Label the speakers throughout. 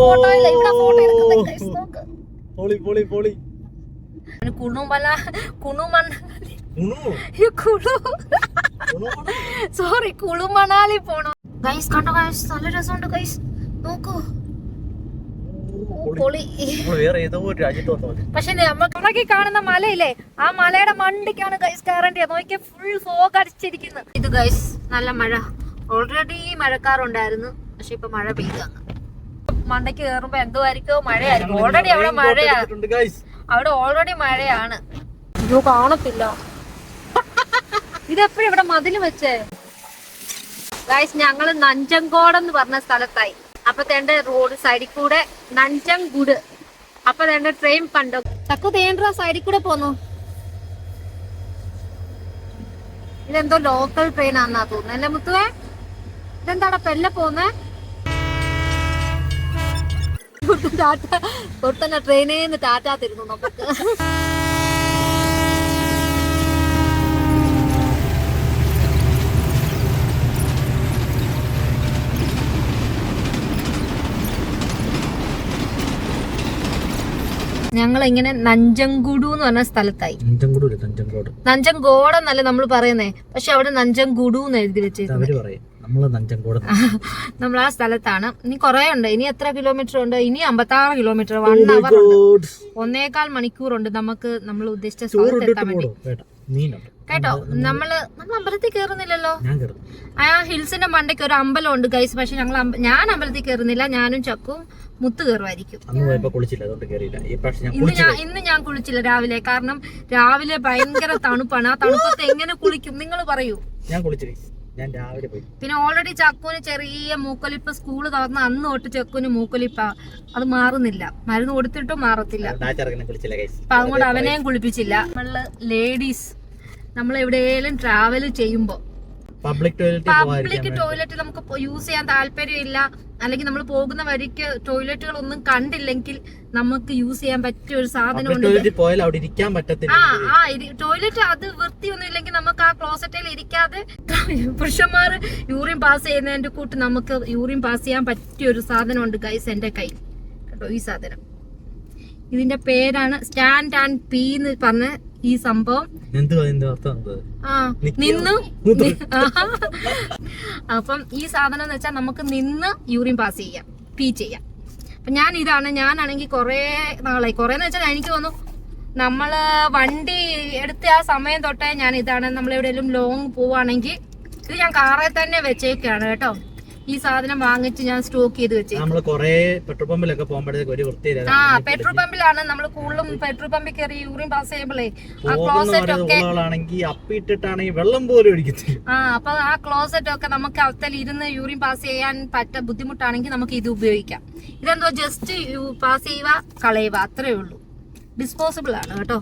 Speaker 1: Photo ഇല്ല, ഇവിടെ photo എടുക്കുന്നത് ഗൈസ് നോക്ക്. കുളുമണാലി പോണോ ഗൈസ്? കണ്ടോ ഗൈസ്, നല്ല രസമുണ്ട് ഗൈസ്, നോക്കൂ. പക്ഷെ നമ്മൾക്ക് കാണുന്ന മലയില്ലേ, ആ മലയുടെ മണ്ടിക്കാണ് ഗൈസ് കയറേണ്ടത്. നോക്കിയാൽ ഫുൾ ഫോഗ് അടിച്ചിരിക്കുന്നു. ഇത് ഗൈസ് നല്ല മഴ, ഓൾറെഡി മഴക്കാറുണ്ടായിരുന്നു, പക്ഷെ ഇപ്പൊ മഴ പെയ്താണ്. മണ്ടയ്ക്ക് കയറുമ്പോ എന്തുമായിരിക്കോ മഴയായിരിക്കും. ഓൾറെഡി അവിടെ മഴയാണ്, അവിടെ ഓൾറെഡി മഴയാണ്. ഇത് കാണത്തില്ല. ഇതെപ്പോഴും ഇവിടെ മതില് വെച്ചേ ഗൈസ്. ഞങ്ങള് നഞ്ചങ്കോട് എന്ന് പറഞ്ഞ സ്ഥലത്തായി. അപ്പൊ തേണ്ട റോഡ് സൈഡിൽ കൂടെ നഞ്ചങ്കുട്. അപ്പൊ തേണ്ട ട്രെയിൻ കണ്ടോ തക്കു തേണ്ട സൈഡിൽ കൂടെ പോന്നു. ഇതെന്തോ ലോക്കൽ ട്രെയിൻ ആണെന്നാ തോന്നുന്നു അല്ലേ മുത്തുവേ? ഇതെന്താടാ പെല്ല പോന്നേ? ടാറ്റ കൊടുത്തന്നെ ട്രെയിനേന്ന് ടാറ്റ തരുന്നു നമുക്ക്. ഞങ്ങളിങ്ങനെ നഞ്ചങ്കുടു എന്ന് പറഞ്ഞ സ്ഥലത്തായി. നഞ്ചങ്കോട് എന്നല്ല നമ്മൾ പറയുന്നേ, പക്ഷെ അവിടെ നഞ്ചങ്കുടു എന്ന് എഴുതി വെച്ചിട്ടുണ്ട്. നമ്മൾ ആ സ്ഥലത്താണ്. ഇനി കൊറേ ഉണ്ട്. ഇനി എത്ര കിലോമീറ്റർ ഉണ്ട്? ഇനി 56 കിലോമീറ്റർ, 1 അവർ ഉണ്ട്. 1.25 മണിക്കൂറുണ്ട് നമുക്ക് നമ്മൾ ഉദ്ദേശിച്ച സ്ഥലത്ത് എത്താൻ വേണ്ടി. കേട്ടോ, നമ്മള് അമ്പലത്തിൽ കേറുന്നില്ലല്ലോ. ആ ഹിൽസിന്റെ മണ്ടയ്ക്ക് ഒരു അമ്പലം ഉണ്ട് ഗൈസ്. പക്ഷെ ഞാൻ അമ്പലത്തിൽ കേറുന്നില്ല. ഞാനും ചക്കും മുത്ത് കയറുമായിരിക്കും. ഇന്ന് ഞാൻ കുളിച്ചില്ല രാവിലെ. കാരണം രാവിലെ ഭയങ്കര തണുപ്പാണ്. ആ തണുപ്പത്ത് എങ്ങനെ കുളിക്കും നിങ്ങൾ പറയൂ? പിന്നെ ഓൾറെഡി ചക്കുന് ചെറിയ മൂക്കൊലിപ്പ്. സ്കൂള് തുറന്ന് അന്ന് തൊട്ട് ചക്കുന് മൂക്കൊലിപ്പാ. അത് മാറുന്നില്ല, മരുന്ന് കൊടുത്തിട്ടും മാറത്തില്ല. അപ്പൊ അതുകൊണ്ട് അവനെയും കുളിപ്പിച്ചില്ല. നമ്മള് ലേഡീസ് നമ്മൾ എവിടെയെങ്കിലും ട്രാവൽ ചെയ്യുമ്പോ പബ്ലിക് ടോയ്ലറ്റ് നമുക്ക് യൂസ് ചെയ്യാൻ താല്പര്യമില്ല, അല്ലെങ്കിൽ നമ്മൾ പോകുന്ന വഴിക്ക് ടോയ്ലറ്റുകൾ ഒന്നും കണ്ടില്ലെങ്കിൽ നമുക്ക് യൂസ് ചെയ്യാൻ പറ്റിയ ഒരു സാധനം ഉണ്ട്. ടോയ്ലറ്റ് അത് വൃത്തിയൊന്നും ഇല്ലെങ്കിൽ നമുക്ക് ആ ക്ലോസറ്റിൽ ഇരിക്കാതെ പുരുഷന്മാർ യൂറിൻ പാസ് ചെയ്യുന്നതിന്റെ കൂട്ട് നമുക്ക് യൂറിൻ പാസ് ചെയ്യാൻ പറ്റിയ ഒരു സാധനം ഉണ്ട് ഗൈസ് എന്റെ കയ്യിൽ. കേട്ടോ, ഈ സാധനം ഇതിന്റെ പേരാണ് സ്റ്റാൻഡ് ആൻഡ് പീ എന്ന് പറഞ്ഞ ഈ സംഭവം. അപ്പം ഈ സാധനം എന്ന് വെച്ചാൽ നമുക്ക് നിന്ന് യൂറിൻ പാസ് ചെയ്യാം, പീ ചെയ്യാം. അപ്പൊ ഞാനാണെങ്കിൽ കൊറേ നാളായി, കൊറേന്ന് വെച്ചാൽ എനിക്ക് തോന്നുന്നു നമ്മള് വണ്ടി എടുത്ത ആ സമയം തൊട്ടേ ഞാൻ ഇതാണ്. നമ്മളെവിടെയെങ്കിലും ലോങ് പോവാണെങ്കിൽ ഇത് ഞാൻ കാറിൽ തന്നെ വെച്ചേക്കാണ് കേട്ടോ. ഈ സാധനം വാങ്ങിച്ച് ഞാൻ സ്റ്റോക്ക് ചെയ്ത് വെച്ചു. പെട്രോൾ പമ്പിലാണ് നമ്മൾ കൂടുതലും. പെട്രോൾ പമ്പിൽ കയറി യൂറിൻ പാസ് ചെയ്യുമ്പോഴേ ആ ക്ലോസറ്റ് ഒക്കെ അപ്പൊ ആ ക്ലോസറ്റ് ഒക്കെ നമുക്ക് അവസ്ഥയിൽ ഇരുന്ന് യൂറിൻ പാസ് ചെയ്യാൻ ബുദ്ധിമുട്ടാണെങ്കിൽ നമുക്ക് ഇത് ഉപയോഗിക്കാം. ഇതെന്തോ ജസ്റ്റ് പാസ് ചെയ്യുക കളയുക, അത്രേ ഉള്ളൂ. ഡിസ്പോസിബിൾ ആണ് കേട്ടോ.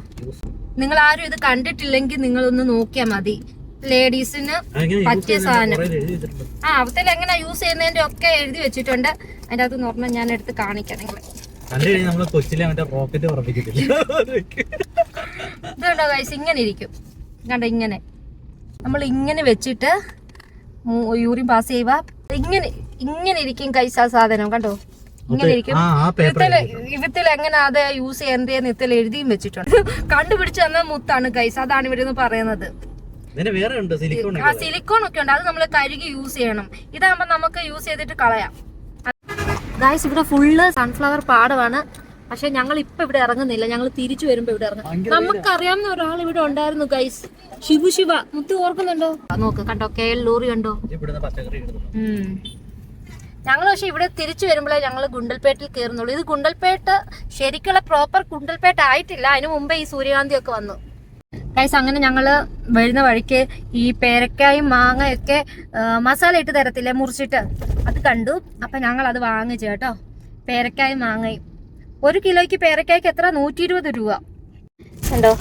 Speaker 1: നിങ്ങൾ ആരും ഇത് കണ്ടിട്ടില്ലെങ്കിൽ നിങ്ങളൊന്ന് നോക്കിയാൽ മതി. ലേഡീസിന് പറ്റിയ സാധനം. അവത്തിൽ എങ്ങനെ യൂസ് ചെയ്യുന്നതിന്റെ ഒക്കെ എഴുതി വെച്ചിട്ടുണ്ട്. അതിന്റെ അകത്ത് നോക്കണം, ഞാൻ എടുത്ത് കാണിക്കാം നിങ്ങളെ. ഇതുണ്ടോ ഗൈസ്, ഇങ്ങനെ ഇരിക്കും. കണ്ടോ, ഇങ്ങനെ നമ്മൾ ഇങ്ങനെ വെച്ചിട്ട് യൂറിൻ പാസ് ചെയ്യുക. ഇങ്ങനെ ഇരിക്കും ഗൈസ് ആ സാധനം. കണ്ടോ, ഇങ്ങനെ ഇരിക്കും. ഇവത്തിൽ എങ്ങനെ അത് യൂസ് ചെയ്യേണ്ടതെന്ന് ഇത്തിൽ എഴുതിയും വെച്ചിട്ടുണ്ട്. കണ്ടുപിടിച്ച് തന്ന മുത്താണ് ഗൈസ്. അതാണ് ഇവിടെ നിന്ന് പറയുന്നത്. സിലിക്കോൺ ഒക്കെ ഉണ്ട്, അത് നമ്മൾ കഴുകി യൂസ് ചെയ്യണം. ഇതാകുമ്പോ നമുക്ക് യൂസ് ചെയ്തിട്ട് കളയാം. ഗൈസ്, ഇവിടെ ഫുള്ള് സൺഫ്ലവർ പാടമാണ്. പക്ഷെ ഞങ്ങൾ ഇപ്പൊ ഇവിടെ ഇറങ്ങുന്നില്ല, ഞങ്ങൾ തിരിച്ചു വരുമ്പോ ഇവിടെ ഇറങ്ങും. നമുക്കറിയാവുന്ന ഒരാൾ ഇവിടെ ഉണ്ടായിരുന്നു ഗൈസ്, ശിവ. മുത്ത് ഓർക്കുന്നുണ്ടോ? നോക്ക്, കണ്ടോ, ലോറി കണ്ടോ. ഞങ്ങൾ പക്ഷെ ഇവിടെ തിരിച്ചു വരുമ്പോഴേ ഞങ്ങൾ ഗുണ്ടൽപേട്ടിൽ കയറുന്നുള്ളൂ. ഇത് ഗുണ്ടൽപേട്ട് ശരിക്കുള്ള പ്രോപ്പർ ഗുണ്ടൽപേട്ട് ആയിട്ടില്ല. അതിനു മുമ്പേ ഈ സൂര്യകാന്തി ഒക്കെ വന്നു ഗൈസ്. അങ്ങനെ ഞങ്ങള് വരുന്ന വഴിക്ക് ഈ പേരക്കായും മാങ്ങയൊക്കെ മസാല ഇട്ട് തരത്തില്ലേ, മുറിച്ചിട്ട്, അത് കണ്ടു. അപ്പൊ ഞങ്ങൾ അത് വാങ്ങിച്ചു കേട്ടോ. പേരക്കായും മാങ്ങയും 1 കിലോയ്ക്ക് പേരക്കായ്ക്ക് എത്ര? 120 രൂപ. കണ്ടോ,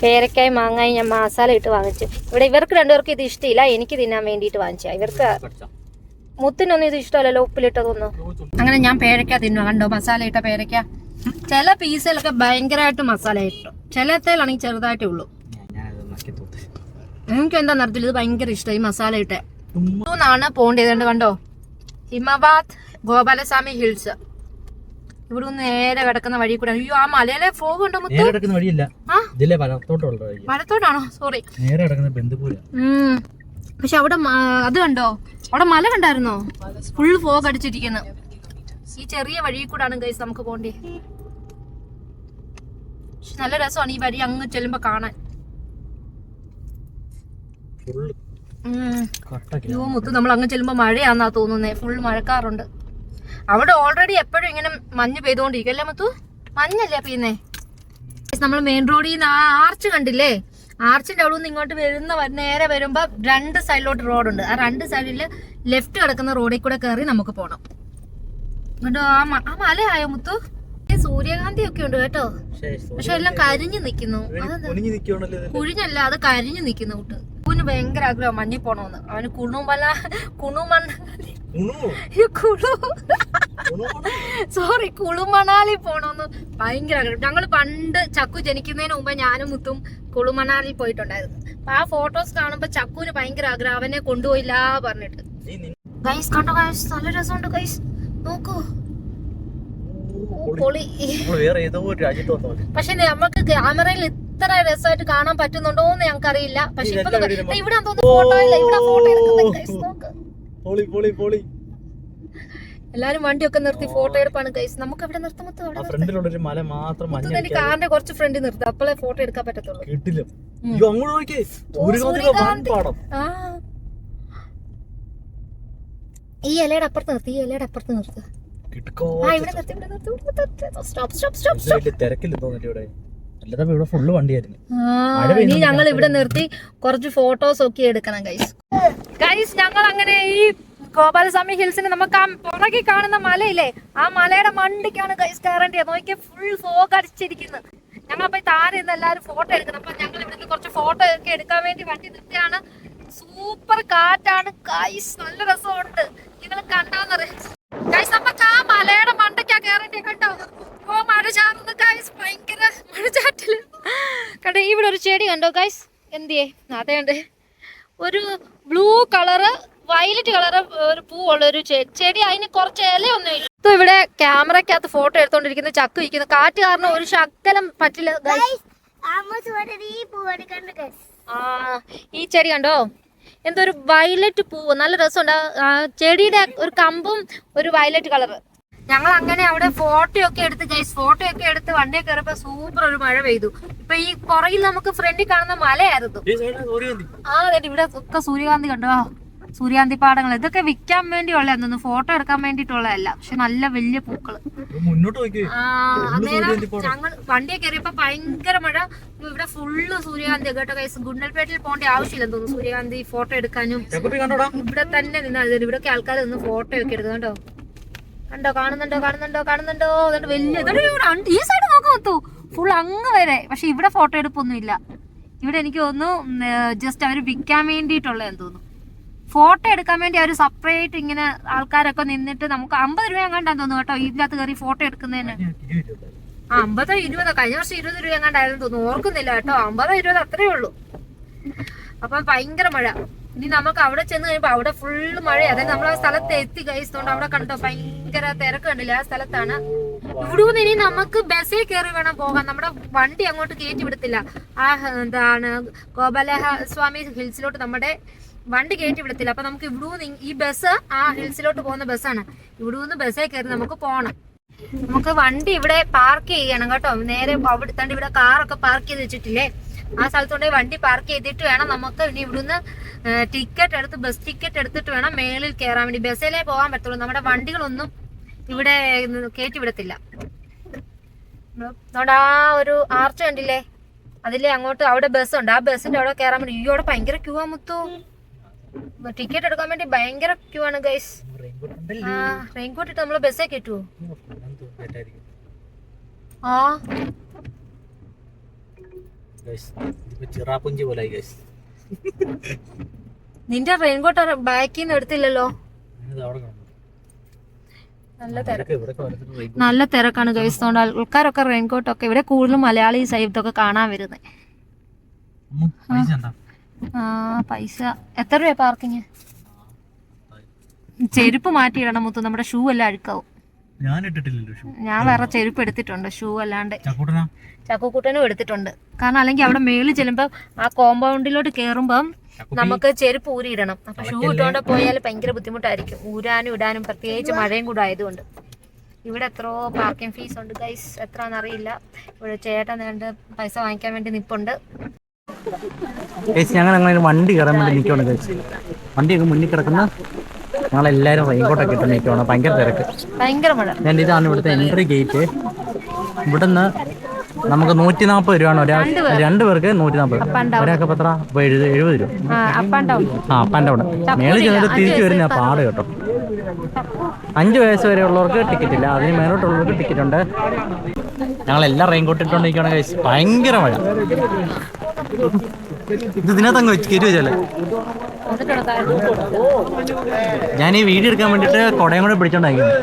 Speaker 1: പേരക്കായും മാങ്ങായും ഞാൻ മസാല ഇട്ട് വാങ്ങിച്ചു. ഇവിടെ ഇവർക്ക് രണ്ടുപേർക്ക് ഇത് ഇഷ്ടമില്ല, എനിക്ക് തിന്നാൻ വേണ്ടിയിട്ട് വാങ്ങിച്ച. ഇവർക്ക് മുത്തിനൊന്നും ഇത് ഇഷ്ടമല്ലല്ലോ, ഉപ്പിലിട്ടതൊന്നും. അങ്ങനെ ഞാൻ പേരക്ക തിന്നു. കണ്ടോ, മസാല ഇട്ട പേരക്ക. ചില പീസിലൊക്കെ ഭയങ്കരമായിട്ട് മസാല ഇട്ടു, ചിലത്തേലാണെങ്കിൽ ചെറുതായിട്ടേ ഉള്ളൂ. എനിക്ക് എന്താ നടത്തില്ല, ഇത് ഭയങ്കര ഇഷ്ടമായി മസാല ഇട്ടേ. ാണ് പോകേണ്ടത്. കണ്ടോ, ഹിമവാത് ഗോപാലസ്വാമി ഹിൽസ്. ഇവിടെ നിന്ന് നേരെ കിടക്കുന്ന വഴി കൂടെ. അയ്യോ, ആ മലയിലെ ഫോഗ് ഉണ്ടോ? വലത്തോട്ടാണോ? സോറി, പക്ഷെ അവിടെ അത് കണ്ടോ? അവിടെ മല കണ്ടായിരുന്നോ? ഫുൾ ഫോഗ് അടിച്ചിരിക്കുന്നു. ഈ ചെറിയ വഴി കൂടാണ് ഗൈസ് നമുക്ക് പോണ്ടേ. നല്ല രസമാണ് ഈ വഴി അങ്ങ് ചെല്ലുമ്പോ കാണാൻ. അയ്യോ മുത്തു, നമ്മൾ അങ്ങ് ചെല്ലുമ്പോ മഴയാന്നാ തോന്നുന്നേ. ഫുൾ മഴക്കാറുണ്ട് അവിടെ. ഓൾറെഡി എപ്പോഴും ഇങ്ങനെ മഞ്ഞ് പെയ്തുകൊണ്ടിരിക്കും അല്ലേ മുത്തു? മഞ്ഞല്ലേ പെയ്യുന്നേ? നമ്മൾ മെയിൻ റോഡിൽ നിന്ന് ആ ആർച്ച് കണ്ടില്ലേ? ആർച്ചിന്റെ അവിടെ നിന്ന് ഇങ്ങോട്ട് നേരെ വരുമ്പോ 2 സൈഡിലോട്ട് റോഡുണ്ട്. ആ 2 സൈഡില് ലെഫ്റ്റ് കിടക്കുന്ന റോഡിൽ കൂടെ കയറി നമുക്ക് പോണം. എന്നിട്ട് ആ മലയായോ മുത്തു? സൂര്യകാന്തി ഒക്കെ ഉണ്ട് കേട്ടോ, പക്ഷെ എല്ലാം കരിഞ്ഞു നിക്കുന്നു. കുഴിഞ്ഞല്ല, അത് കരിഞ്ഞു നിക്കുന്നു. കൂട്ട് കുഞ്ഞ് ഭയങ്കര ആഗ്രഹം മഞ്ഞിൽ പോണോന്ന്. അവന് കുളുമണാലി പോണോന്ന് ഭയങ്കര ആഗ്രഹം. ഞങ്ങള് പണ്ട് ചക്കു ജനിക്കുന്നതിന് മുമ്പ് ഞാനും മുത്തും കുളുമണാലി പോയിട്ടുണ്ടായിരുന്നു. അപ്പൊ ആ ഫോട്ടോസ് കാണുമ്പോ ചക്കുവിന് ഭയങ്കര ആഗ്രഹം, അവനെ കൊണ്ടുപോയില്ല പറഞ്ഞിട്ട്. ഗൈസ് കണ്ടോ ഗൈസ്, നല്ല രസമുണ്ട് ഗൈസ്, നോക്കൂ. പക്ഷെ നമുക്ക് ക്യാമറയിൽ ഇത്ര രസമായിട്ട് കാണാൻ പറ്റുന്നുണ്ടോ എന്ന് ഞങ്ങൾക്ക് അറിയില്ല. പക്ഷെ ഇപ്പൊ ഇവിടെ ഫോട്ടോ ഇല്ല, ഇവിടെ ഫോട്ടോ എടുക്കുന്നത്. എല്ലാരും വണ്ടിയൊക്കെ നിർത്തി ഫോട്ടോ എടുപ്പാണ് ഗൈസ്. നമുക്ക് എവിടെ നിർത്താൻ കാറിന്റെ കുറച്ച് ഫ്രണ്ട് നിർത്താം, അപ്പോഴേ ഫോട്ടോ എടുക്കാൻ പറ്റത്തുള്ളൂ. ഈ ഇലയുടെ അപ്പുറത്ത് നിർത്തി, ഈ ഇലയുടെ അപ്പുറത്ത് നിർത്തുക. ഇനി ഞങ്ങൾ ഇവിടെ നിർത്തി കുറച്ച് ഫോട്ടോസ് ഒക്കെ എടുക്കണം ഗൈസ്. ഞങ്ങൾ അങ്ങനെ ഈ ഗോപാലസ്വാമി ഹിൽസിന് നമുക്ക് ആ പുറകെ കാണുന്ന മലയില്ലേ, ആ മലയുടെ മണ്ടിക്കാണ് ഗൈസ് കയറേണ്ടത്. നോക്കിയാൽ ഫുൾ ഫോഗ് അടിച്ചിരിക്കുന്നു. ഞങ്ങളപ്പോ താഴെ നിന്ന് എല്ലാവരും ഫോട്ടോ എടുക്കണം. അപ്പൊ ഞങ്ങൾ ഇവിടുന്ന് കുറച്ച് ഫോട്ടോ ഒക്കെ എടുക്കാൻ വേണ്ടി വണ്ടി നിർത്തിയാണ്. സൂപ്പർ കാറ്റാണ് ഗൈസ്, നല്ല രസമുണ്ട്. നിങ്ങൾ കണ്ടാന്നറിയാം ഗൈസ്. നമുക്ക് ആ മലയുടെ മണ്ടയ്ക്കാ കയറേണ്ടി കേട്ടോ. ഓ മഴ ചാറുന്നു ഗൈസ്, ഭയങ്കര മഴച്ചാറ്റില് കണ്ടോ. ഇവിടെ ഒരു ചെടി കണ്ടോ ഗൈസ്? എന്തിയേ? അതേണ്ട് ഒരു ബ്ലൂ കളറ് വയലറ്റ് കളറ് ഒരു പൂവുള്ള ഒരു ചെടി. അതിന് കുറച്ച് ഇലയൊന്നും ഇല്ല. ഇവിടെ ക്യാമറക്കകത്ത് ഫോട്ടോ എടുത്തോണ്ടിരിക്കുന്ന ചക്കു ഇരിക്കുന്നു. കാറ്റ് കാരണം ഒരു ശകലം പറ്റില്ല ഗൈസ്. ഈ ചെടി കണ്ടോ? എന്തോ ഒരു വയലറ്റ് പൂവ്, നല്ല രസമുണ്ട്. ചെടിയുടെ ഒരു കമ്പും ഒരു വയലറ്റ് കളറ്. ഞങ്ങൾ അങ്ങനെ അവിടെ ഫോട്ടോ ഒക്കെ എടുത്ത് ഗൈസ്, ഫോട്ടോ ഒക്കെ എടുത്ത് വണ്ടിയെ കയറിയപ്പോ സൂപ്പർ ഒരു മഴ പെയ്തു. ഇപ്പൊ ഈ പുറകിൽ നമുക്ക് ഫ്രണ്ടിൽ കാണുന്ന മലയായിരുന്നു. ഇവിടെ ഒക്കെ സൂര്യകാന്തി കണ്ടോ, സൂര്യകാന്തി പാടങ്ങൾ. ഇതൊക്കെ വിൽക്കാൻ വേണ്ടിയുള്ള എന്തോന്നു, ഫോട്ടോ എടുക്കാൻ വേണ്ടിയിട്ടുള്ളതല്ല. പക്ഷെ നല്ല വലിയ പൂക്കള്. അന്നേരം ഞങ്ങൾ വണ്ടിയെ കയറിയപ്പോ ഭയങ്കര മഴ. ഇവിടെ ഫുള്ള് സൂര്യകാന്തി കേട്ടോ ഗൈസ്. ഗുണ്ടൽപേട്ടിൽ പോകേണ്ട ആവശ്യമില്ലെന്ന് തോന്നുന്നു സൂര്യകാന്തി ഫോട്ടോ എടുക്കാനും. ഇവിടെ തന്നെ നിന്നാൽ ഇവിടെയൊക്കെ ആൾക്കാർ നിന്ന് ഫോട്ടോ ഒക്കെ എടുക്കും കേട്ടോ. കണ്ടോ? കാണുന്നുണ്ടോ? വലിയ ഈ സൈഡ് നോക്കാൻ ഫുൾ അങ്ങ് വരെ. പക്ഷെ ഇവിടെ ഫോട്ടോ എടുപ്പൊന്നും ഇല്ല. ഇവിടെ എനിക്ക് തോന്നുന്നു ജസ്റ്റ് അവര് വിൽക്കാൻ വേണ്ടിയിട്ടുള്ളതെന്ന് തോന്നുന്നു. ഫോട്ടോ എടുക്കാൻ വേണ്ടി അവർ സെപ്പറേറ്റ് ഇങ്ങനെ ആൾക്കാരൊക്കെ നിന്നിട്ട് നമുക്ക് 50 രൂപ എങ്ങാണ്ടാന്ന് തോന്നുന്നു കേട്ടോ ഇതിനകത്ത് കയറി ഫോട്ടോ എടുക്കുന്നതിന്. 50 20 കഴിഞ്ഞ വർഷം 20 രൂപ എങ്ങാണ്ടായിരുന്നു തോന്നുന്നു, ഓർക്കുന്നില്ല കേട്ടോ. 50 20 അത്രേ ഉള്ളൂ. അപ്പൊ ഭയങ്കര മഴ. ഇനി നമുക്ക് അവിടെ ചെന്ന് കഴിയുമ്പോ അവിടെ ഫുള്ള് മഴ. അതായത് നമ്മൾ ആ സ്ഥലത്ത് എത്തി കഴിച്ചോണ്ട് അവിടെ കണ്ടോ ഭയങ്കര തിരക്ക് കണ്ടില്ല, ആ സ്ഥലത്താണ്. ഇവിടുന്ന് ഇനി നമുക്ക് ബസ്സിൽ കയറി വേണം പോകാൻ. നമ്മുടെ വണ്ടി അങ്ങോട്ട് കയറ്റി വിടത്തില്ല. ആ എന്താണ് ഗോപാലസ്വാമി ഹിൽസിലോട്ട് നമ്മുടെ വണ്ടി കയറ്റി വിടത്തില്ല. അപ്പൊ നമുക്ക് ഇവിടുന്ന് ഈ ബസ് ആ ഹിൽസിലോട്ട് പോകുന്ന ബസ്സാണ്. ഇവിടുന്ന് ബസ്സിൽ കയറി നമുക്ക് പോകണം. നമുക്ക് വണ്ടി ഇവിടെ പാർക്ക് ചെയ്യണം കേട്ടോ. നേരെ അവിടെ ഇവിടെ കാറൊക്കെ പാർക്ക് ചെയ്ത് വെച്ചിട്ടില്ലേ, ആ സ്ഥലത്തോടെ വണ്ടി പാർക്ക് ചെയ്തിട്ട് വേണം നമുക്ക് ഇനി ഇവിടുന്ന് ടിക്കറ്റ് എടുത്ത് ബസ് ടിക്കറ്റ് എടുത്തിട്ട് വേണം മേളിൽ കയറാൻ വേണ്ടി. ബസ്സിലേ പോകാൻ പറ്റുള്ളൂ. നമ്മുടെ വണ്ടികളൊന്നും ഇവിടെ കയറ്റി വിടത്തില്ല. നമ്മുടെ ആ ഒരു ആർച്ച് കണ്ടില്ലേ, അതിലെ അങ്ങോട്ട് അവിടെ ബസ്സുണ്ട്. ആ ബസ്സിന്റെ അവിടെ കയറാൻ വേണ്ടി ഈ അവിടെ ഭയങ്കര ക്യൂ ആ മുത്തു. ടിക്കറ്റ് എടുക്കാൻ വേണ്ടി ഭയങ്കര ക്യൂ ആണ് ഗൈസ്. റെയിൻകോട്ട് ഇട്ട് നമ്മള് ബസ്സേ കയറ്റുവോ? ആ നിന്റെ റെയിൻകോട്ട് ബാക്കിൽ നിന്ന് എടുത്തില്ലല്ലോ. നല്ല തിരക്കാണ് ഗൈസ്. അതുകൊണ്ട് ആൾക്കാരൊക്കെ റെയിൻകോട്ടൊക്കെ ഇവിടെ കൂടുതലും മലയാളി സൈഡൊക്കെ കാണാൻ വരുന്നത്. പൈസ എത്ര രൂപ പാർക്കിങ്? ചെരുപ്പ് മാറ്റിയിടണം മുത്തു, നമ്മുടെ ഷൂ എല്ലാം അഴുക്കാവും. ഞാൻ വേറെ ചെരുപ്പ് എടുത്തിട്ടുണ്ട്, ഷൂ അല്ലാണ്ട്. ചക്കൂട്ടനും എടുത്തിട്ടുണ്ട്. കാരണം അല്ലെങ്കിൽ അവിടെ മേളിൽ ചെല്ലുമ്പോ ആ കോമ്പൗണ്ടിലോട്ട് കേറുമ്പം നമുക്ക് ചെരുപ്പ് ഊരിയിടണം. അപ്പൊ ഷൂ ഇട്ടുകൊണ്ട് പോയാൽ ഭയങ്കര ബുദ്ധിമുട്ടായിരിക്കും ഊരാനും ഇടാനും, പ്രത്യേകിച്ച് മഴയും കൂടെ ആയതുകൊണ്ട്. ഇവിടെ എത്രയോ പാർക്കിംഗ് ഫീസ് ഉണ്ട് ഗൈസ്, എത്രയാണെന്ന് അറിയില്ല. ഇവിടെ ചേട്ടൻ നേണ്ട പൈസ വാങ്ങിക്കാൻ വേണ്ടി നിപ്പുണ്ട്.
Speaker 2: ഞങ്ങൾ അങ്ങനെ വണ്ടി കയറാൻ വേണ്ടി നിൽക്കുകയാണ് ഗൈസ്. വണ്ടിയൊക്കെ മുന്നിൽ കിടക്കുന്ന ഞങ്ങളെല്ലാവരും റെയിൻകോട്ടൊക്കെ ഇട്ട് നിൽക്കുകയാണ്. ഭയങ്കര തിരക്ക്, ഭയങ്കര മഴ. ഞാൻ ഇതാണ് ഇവിടുത്തെ എൻട്രി ഗേറ്റ്. ഇവിടുന്ന് നമുക്ക് 140 രൂപയാണ് ഒരാൾക്ക്, 2 പേർക്ക് 140. ഒരാൾക്ക് എത്ര? 70 രൂപ. Up and down. മേളിൽ ചെന്നിട്ട് തിരിച്ചു വരുന്ന പാട് കേട്ടോ. 5 വയസ്സ് വരെ ഉള്ളവർക്ക് ടിക്കറ്റ് ഇല്ല, അതിന് മേലോട്ടുള്ളവർക്ക് ടിക്കറ്റ് ഉണ്ട്. ഞങ്ങളെല്ലാം റെയിൻകോട്ട് ഇട്ടുകൊണ്ടിരിക്കുകയാണ് ഗൈസ്. ഭയങ്കര മഴ. ഇത് ഇതിനകത്തങ്ങ് വെച്ച് കയറ്റി വെച്ചല്ലേ. ഞാൻ ഈ വീഡിയോ എടുക്കാൻ വേണ്ടിയിട്ട് കുടയും കൂടെ പിടിച്ചോണ്ടായിരിക്കുന്നു.